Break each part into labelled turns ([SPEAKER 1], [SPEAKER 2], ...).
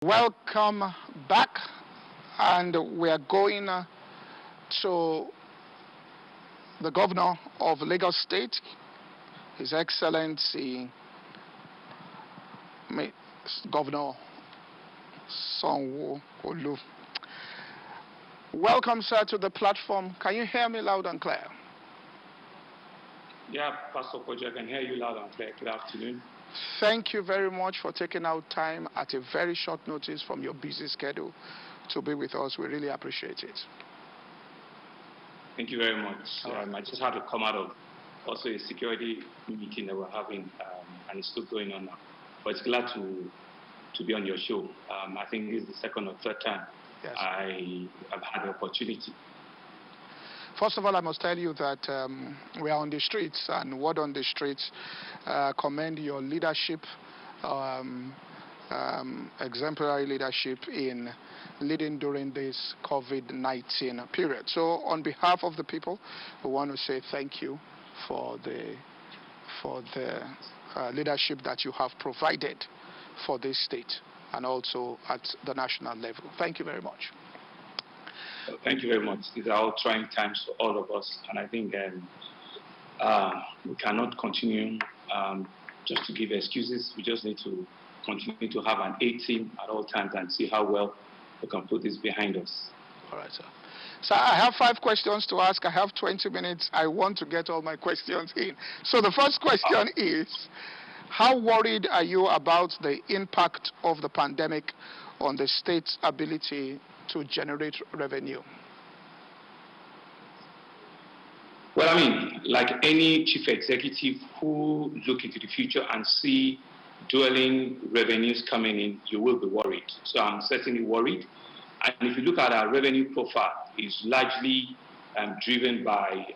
[SPEAKER 1] Welcome back, and we are going to the governor of Lagos State, His Excellency Governor Sanwo-Olu. Welcome, sir, to the platform. Can you hear me loud and clear?
[SPEAKER 2] Yeah, Pastor Kojo, I can hear you loud and clear. Good afternoon.
[SPEAKER 1] Thank you very much for taking out time at a very short notice from your busy schedule to be with us. We really appreciate it.
[SPEAKER 2] Thank you very much. I just had to come out of also a security meeting that we're having, and it's still going on now. But it's glad to be on your show. I think this is the second or third time I have had the opportunity.
[SPEAKER 1] First of all, I must tell you that we are on the streets, and word on the streets commend your leadership, exemplary leadership in leading during this COVID-19 period. So on behalf of the people, we want to say thank you for the leadership that you have provided for this state and also at the national level. Thank you very much.
[SPEAKER 2] Thank you very much. These are all trying times for all of us, and I think we cannot continue just to give excuses. We just need to continue to have an A team at all times and see how well we can put this behind us.
[SPEAKER 1] All right, sir. So I have 5 questions to ask. I have 20 minutes. I want to get all my questions in. So the first question is, how worried are you about the impact of the pandemic on the state's ability to generate revenue?
[SPEAKER 2] Well, I mean, like any chief executive who look into the future and see dwelling revenues coming in, you will be worried. So I'm certainly worried. And if you look at our revenue profile, it's largely driven by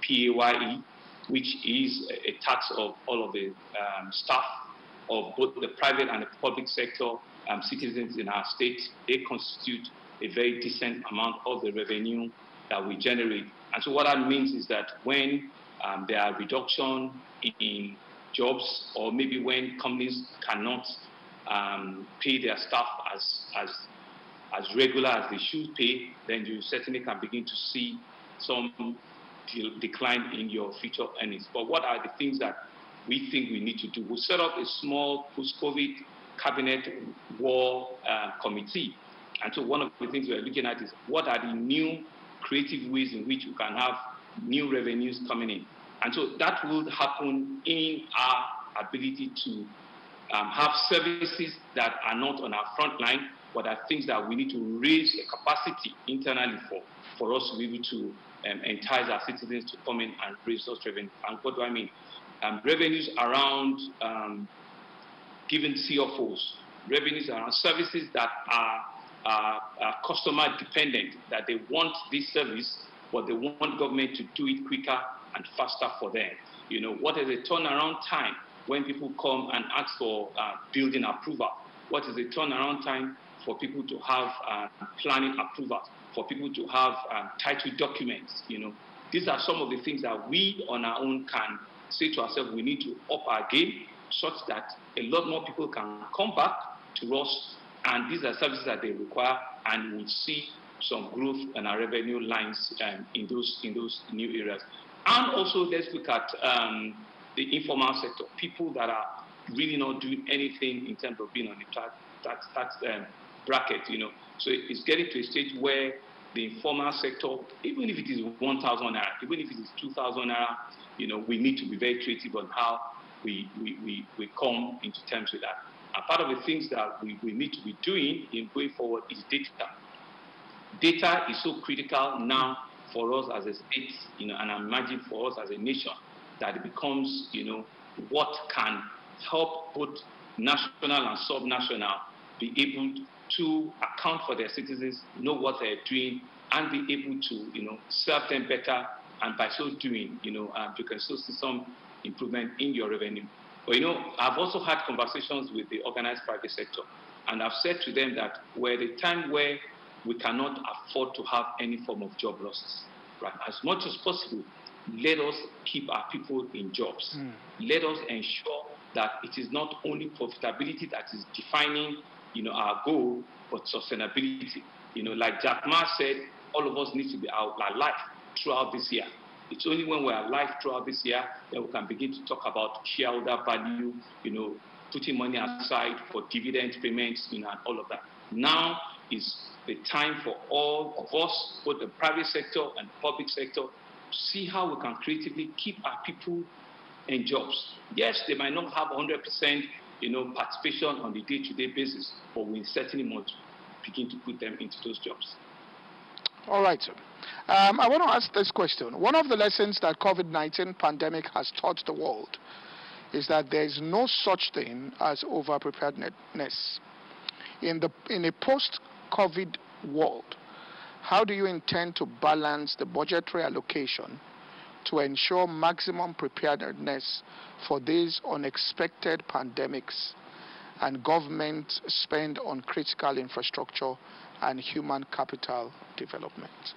[SPEAKER 2] PAYE, which is a tax of all of the staff of both the private and the public sector citizens in our state. They constitute a very decent amount of the revenue that we generate. And so what that means is that when there are reduction in jobs, or maybe when companies cannot pay their staff as regular as they should pay, then you certainly can begin to see some decline in your future earnings. But what are the things that we think we need to do? We'll set up a small post-COVID cabinet war committee. And so one of the things we're looking at is what are the new creative ways in which we can have new revenues coming in. And so that will happen in our ability to have services that are not on our front line, but are things that we need to raise the capacity internally for us to be able to entice our citizens to come in and raise those revenue. And what do I mean? Revenues around giving CFOs, revenues around services that are customer dependent, that they want this service, but they want government to do it quicker and faster for them. You know, what is the turnaround time when people come and ask for building approval? What is the turnaround time for people to have planning approval, for people to have title documents? You know, these are some of the things that we on our own can say to ourselves, we need to up our game such that a lot more people can come back to us, and these are services that they require, and we'll see some growth in our revenue lines in those new areas. And also, let's look at the informal sector, people that are really not doing anything in terms of being on the tax bracket, you know. So it's getting to a stage where the informal sector, even if it is 1,000 naira, even if it is 2,000 naira, you know, we need to be very creative on how we come into terms with that. And part of the things that we need to be doing in going forward is data. Data is so critical now for us as a state, you know, and I imagine for us as a nation, that it becomes, you know, what can help both national and sub-national be able to account for their citizens, know what they're doing, and be able to, you know, serve them better. And by so doing, you know, you can still see some improvement in your revenue. But, you know, I've also had conversations with the organized private sector, and I've said to them that we're at a time where we cannot afford to have any form of job losses, right? As much as possible, let us keep our people in jobs. Let us ensure that it is not only profitability that is defining our goal, but sustainability. Like Jack Ma said, all of us need to be alive throughout this year. It's only when we're alive throughout this year that we can begin to talk about shareholder value, putting money aside for dividend payments, and all of that. Now is the time for all of us, both the private sector and the public sector, to see how we can creatively keep our people in jobs. Yes, they might not have 100%, participation on the day-to-day basis, but we certainly must begin to put them into those jobs.
[SPEAKER 1] All right, sir. I want to ask this question. One of the lessons that COVID-19 pandemic has taught the world is that there is no such thing as over-preparedness. In a post-COVID world, how do you intend to balance the budgetary allocation to ensure maximum preparedness for these unexpected pandemics and government spend on critical infrastructure and human capital development?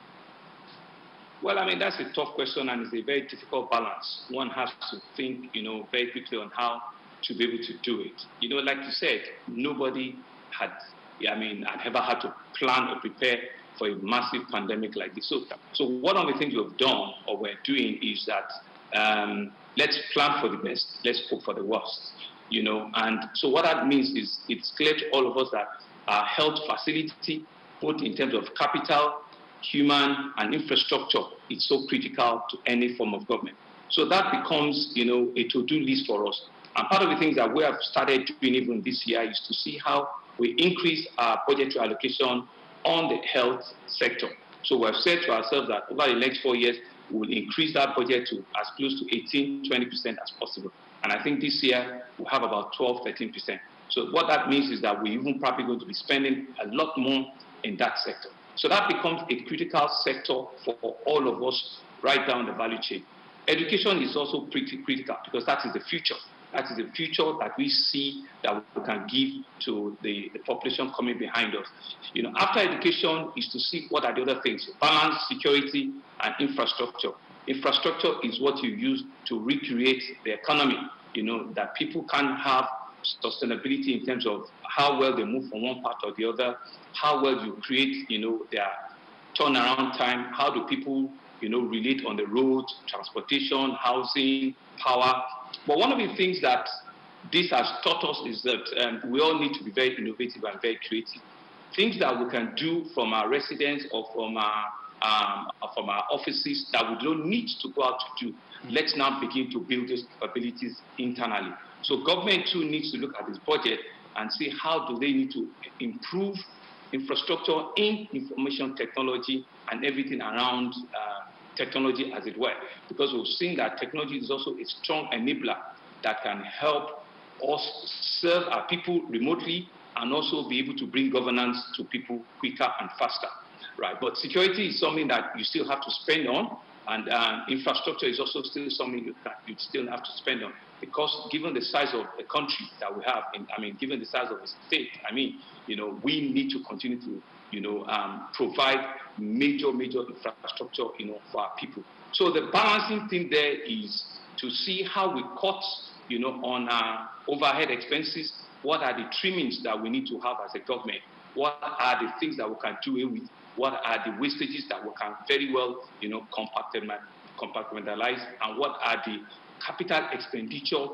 [SPEAKER 2] Well, that's a tough question, and it's a very difficult balance. One has to think, very quickly on how to be able to do it. Like you said, nobody had ever had to plan or prepare for a massive pandemic like this. So one of the things we've done or we're doing is that let's plan for the best, let's hope for the worst. And so what that means is it's clear to all of us that our health facility, both in terms of capital, human, and infrastructure, is so critical to any form of government. So that becomes, a to-do list for us. And part of the things that we have started doing even this year is to see how we increase our budgetary allocation on the health sector. So we have said to ourselves that over the next 4 years, we will increase that budget to as close to 18-20% as possible. And I think this year we'll have about 12-13%. So what that means is that we're even probably going to be spending a lot more in that sector. So that becomes a critical sector for all of us right down the value chain. Education is also pretty critical because that is the future. That is the future that we see that we can give to the population coming behind us. After education is to see what are the other things: balance, security, and infrastructure. Infrastructure is what you use to recreate the economy, that people can have sustainability in terms of how well they move from one part or the other, how well you create, their turnaround time, how do people, relate on the road, transportation, housing, power. But one of the things that this has taught us is that we all need to be very innovative and very creative. Things that we can do from our residence or from our offices that we don't need to go out to do. Let's now begin to build those capabilities internally. So government too needs to look at its budget and see how do they need to improve infrastructure in information technology and everything around technology, as it were. Because we've seen that technology is also a strong enabler that can help us serve our people remotely and also be able to bring governance to people quicker and faster. Right? But security is something that you still have to spend on, and infrastructure is also still something that you still have to spend on. Because given the size of the country that we have, given the size of the state, we need to continue to, provide major infrastructure, for our people. So the balancing thing there is to see how we cut, on our overhead expenses. What are the trimmings that we need to have as a government? What are the things that we can do away with? What are the wastages that we can very well, compartmentalize? And what are the capital expenditure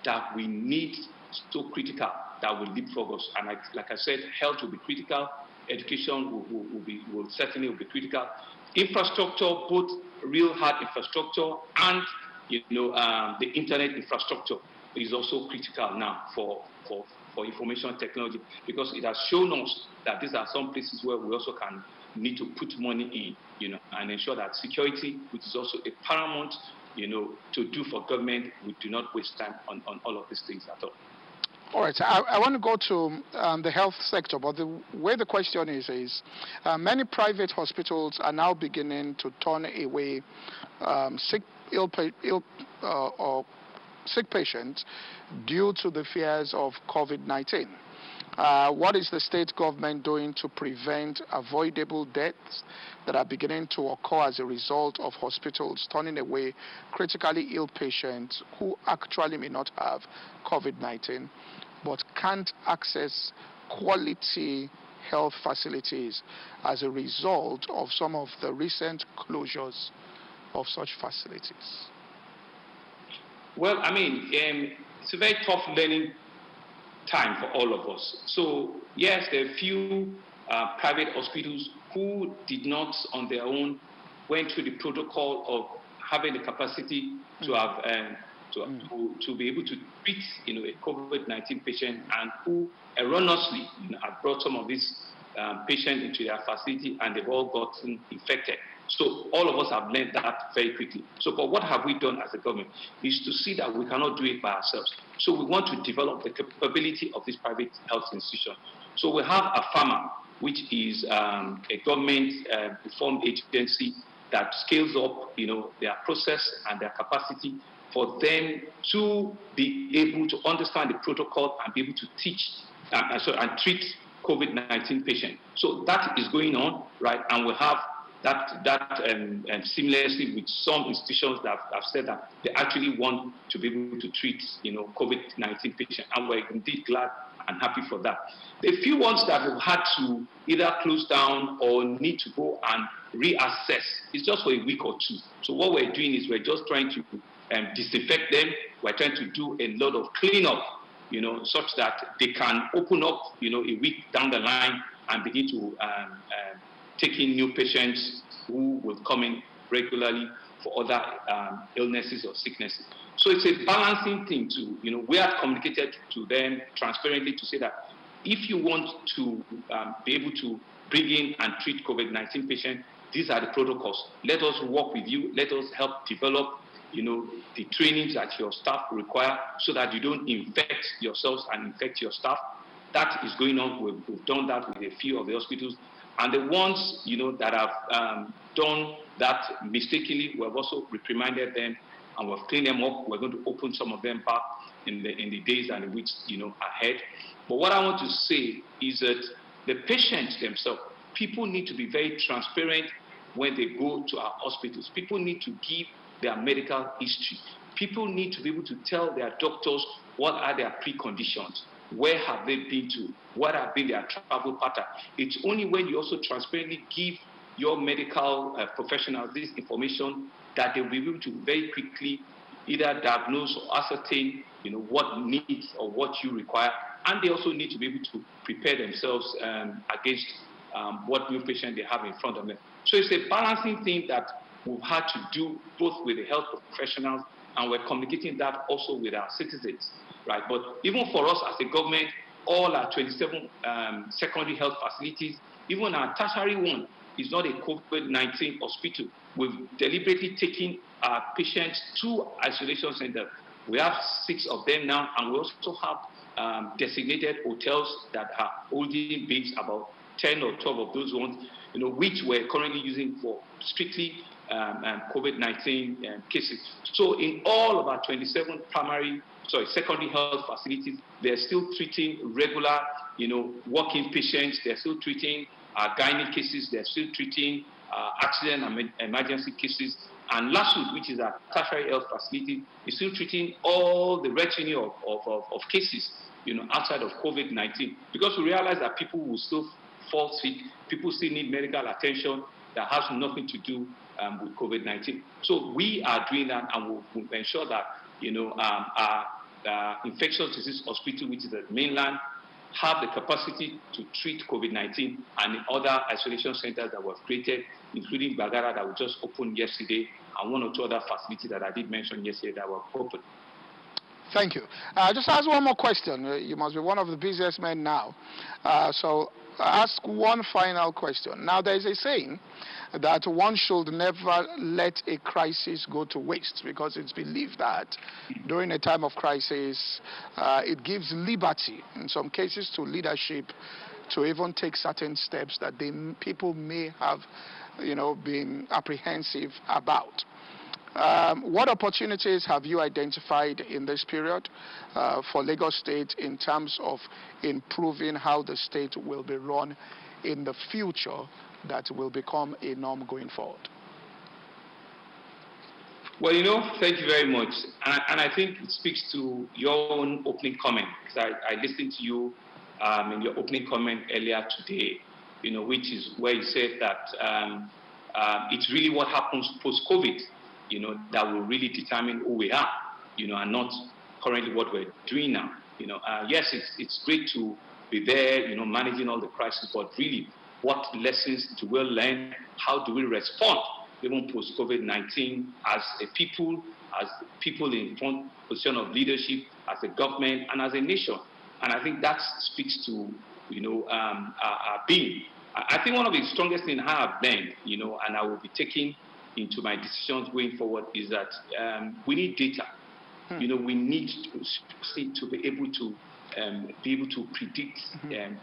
[SPEAKER 2] that we need so critical that will leapfrog us? And like I said, health will be critical. Education will certainly be critical. Infrastructure, both real hard infrastructure and the internet infrastructure is also critical now for information technology, because it has shown us that these are some places where we also need to put money in, and ensure that security, which is also a paramount, to do for government, we do not waste time on all of these things at all.
[SPEAKER 1] All right, so I want to go to the health sector, but the way the question is many private hospitals are now beginning to turn away sick patients due to the fears of COVID-19. What is the state government doing to prevent avoidable deaths that are beginning to occur as a result of hospitals turning away critically ill patients who actually may not have COVID-19 but can't access quality health facilities as a result of some of the recent closures of such facilities?
[SPEAKER 2] Well, I mean, it's a very tough learning time for all of us. So, yes, there are few private hospitals who did not on their own went through the protocol of having the capacity to have to be able to treat a COVID-19 patient, and who erroneously have brought some of these patients into their facility, and they've all gotten infected. So all of us have learned that very quickly. So, but what have we done as a government is to see that we cannot do it by ourselves. So we want to develop the capability of this private health institution. So we have a pharma, which is a government reformed agency that scales up, their process and their capacity for them to be able to understand the protocol and be able to teach and treat COVID-19 patients. So that is going on, right? And we have that seamlessly with some institutions that have said that they actually want to be able to treat, COVID-19 patients, and we're indeed glad and happy for that. The few ones that we've had to either close down or need to go and reassess is just for a week or two. So what we're doing is we're just trying to disinfect them. We're trying to do a lot of cleanup, such that they can open up, a week down the line and begin to take in new patients who will come in regularly for other illnesses or sicknesses. So it's a balancing thing too. We have communicated to them transparently to say that if you want to be able to bring in and treat COVID-19 patients, these are the protocols. Let us work with you. Let us help develop, the trainings that your staff require so that you don't infect yourselves and infect your staff. That is going on. We've done that with a few of the hospitals. And the ones, that have done that mistakenly, we have also reprimanded them and we've cleaned them up. We're going to open some of them back in the days and the weeks, ahead. But what I want to say is that the patients themselves, people need to be very transparent when they go to our hospitals. People need to give their medical history. People need to be able to tell their doctors what are their preconditions. Where have they been to? What have been their travel pattern? It's only when you also transparently give your medical professionals this information that they will be able to very quickly either diagnose or ascertain, what needs or what you require. And they also need to be able to prepare themselves against what new patient they have in front of them. So it's a balancing thing that we've had to do both with the health professionals, and we're communicating that also with our citizens, right? But even for us as a government, all our 27 secondary health facilities, even our tertiary one, is not a COVID-19 hospital. We've deliberately taken our patients to isolation centers. We have 6 of them now, and we also have designated hotels that are holding beds, about 10 or 12 of those ones, which we're currently using for strictly COVID-19 cases. So in all of our 27 secondary health facilities, they're still treating regular, walk-in patients. They're still treating gynae cases. They're still treating accident and emergency cases. And LASUD, which is our tertiary health facility, is still treating all the retinue of cases, outside of COVID-19, because we realize that people will still fall sick. People still need medical attention that has nothing to do with COVID-19. So we are doing that, and we'll ensure that, our infectious disease hospital, which is at mainland, have the capacity to treat COVID-19, and the other isolation centers that were created, including Bagara that we just opened yesterday, and 1 or 2 other facilities that I did mention yesterday that were open.
[SPEAKER 1] Thank you. Just ask one more question. You must be one of the busiest men now. So ask one final question. Now, there is a saying that one should never let a crisis go to waste, because it's believed that during a time of crisis, it gives liberty, in some cases, to leadership to even take certain steps that people may have, been apprehensive about. What opportunities have you identified in this period for Lagos State in terms of improving how the state will be run in the future that will become a norm going forward?
[SPEAKER 2] Well, thank you very much. And I think it speaks to your own opening comment, because I listened to you in your opening comment earlier today, which is where you said that it's really what happens post-COVID, that will really determine who we are, and not currently what we're doing now. Yes, it's great to be there, managing all the crises, but really, what lessons do we learn? How do we respond, even post-COVID-19, as people in front position of leadership, as a government, and as a nation? And I think that speaks to, our being. I think one of the strongest things I have learned, and I will be taking into my decisions going forward, is that we need data. We need to be able to predict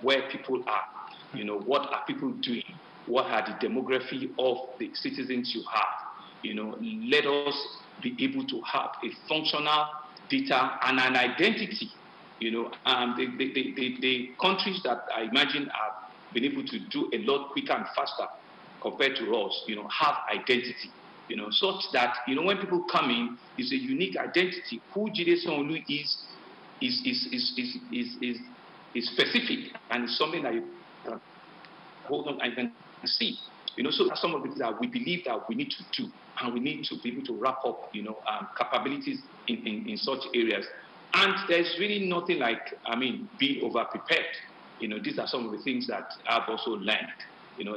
[SPEAKER 2] where people are. What are people doing? What are the demography of the citizens you have? Let us be able to have a functional data and an identity. The countries that I imagine have been able to do a lot quicker and faster compared to us, have identity. Such that, when people come in, it's a unique identity. Who Sanwo-Olu is specific, and it's something that you can hold on and can see. So that's some of the things that we believe that we need to do, and we need to be able to wrap up, capabilities in such areas. And there's really nothing like, being over-prepared. These are some of the things that I've also learned.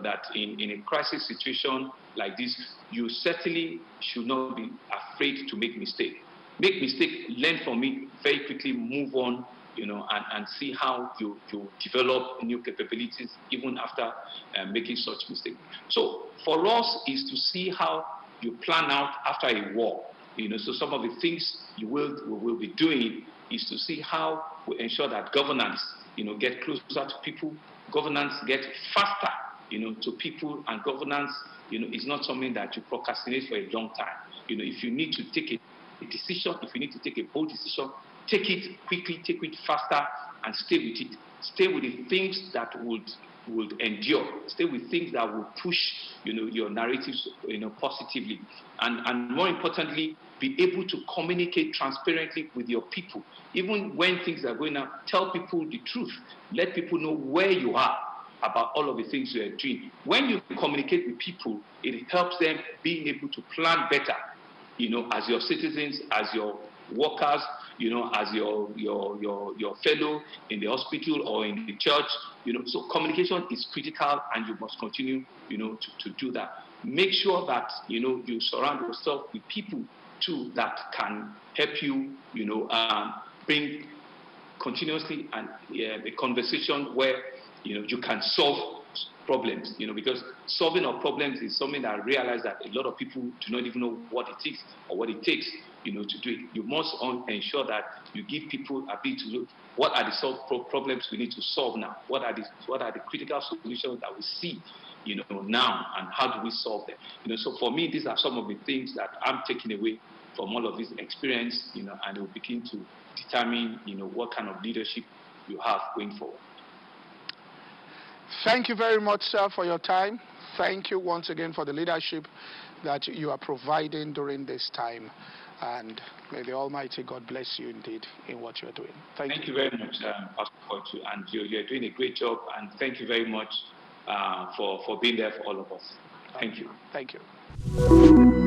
[SPEAKER 2] That in a crisis situation like this, you certainly should not be afraid to make mistakes. Make mistake, learn from it very quickly, move on, and see how you develop new capabilities even after making such mistakes. So for us is to see how you plan out after a war. So some of the things we will be doing is to see how we ensure that governance, get closer to people, governance get faster, to people, and governance, is not something that you procrastinate for a long time. If you need to take a decision, if you need to take a bold decision, take it quickly, take it faster, and stay with it. Stay with the things that would endure. Stay with things that will push, your narratives, positively. And more importantly, be able to communicate transparently with your people. Even when things are going on, tell people the truth. Let people know where you are about all of the things you are doing. When you communicate with people, it helps them being able to plan better, as your citizens, as your workers, as your fellow in the hospital or in the church. So communication is critical, and you must continue, to do that. Make sure that, you surround yourself with people too that can help you, bring continuously and a conversation where, you can solve problems, because solving of problems is something that I realize that a lot of people do not even know what it is or what it takes, to do it. You must ensure that you give people a bit to look, what are the problems we need to solve now? What are the critical solutions that we see, now, and how do we solve them? So for me, these are some of the things that I'm taking away from all of this experience, and it will begin to determine, what kind of leadership you have going forward.
[SPEAKER 1] Thank you very much, sir, for your time. Thank you once again for the leadership that you are providing during this time. And may the Almighty God bless you indeed in what you are doing. Thank you
[SPEAKER 2] very much, Pastor Kotu. And you're doing a great job. And thank you very much for being there for all of us. Thank you.
[SPEAKER 1] Thank you.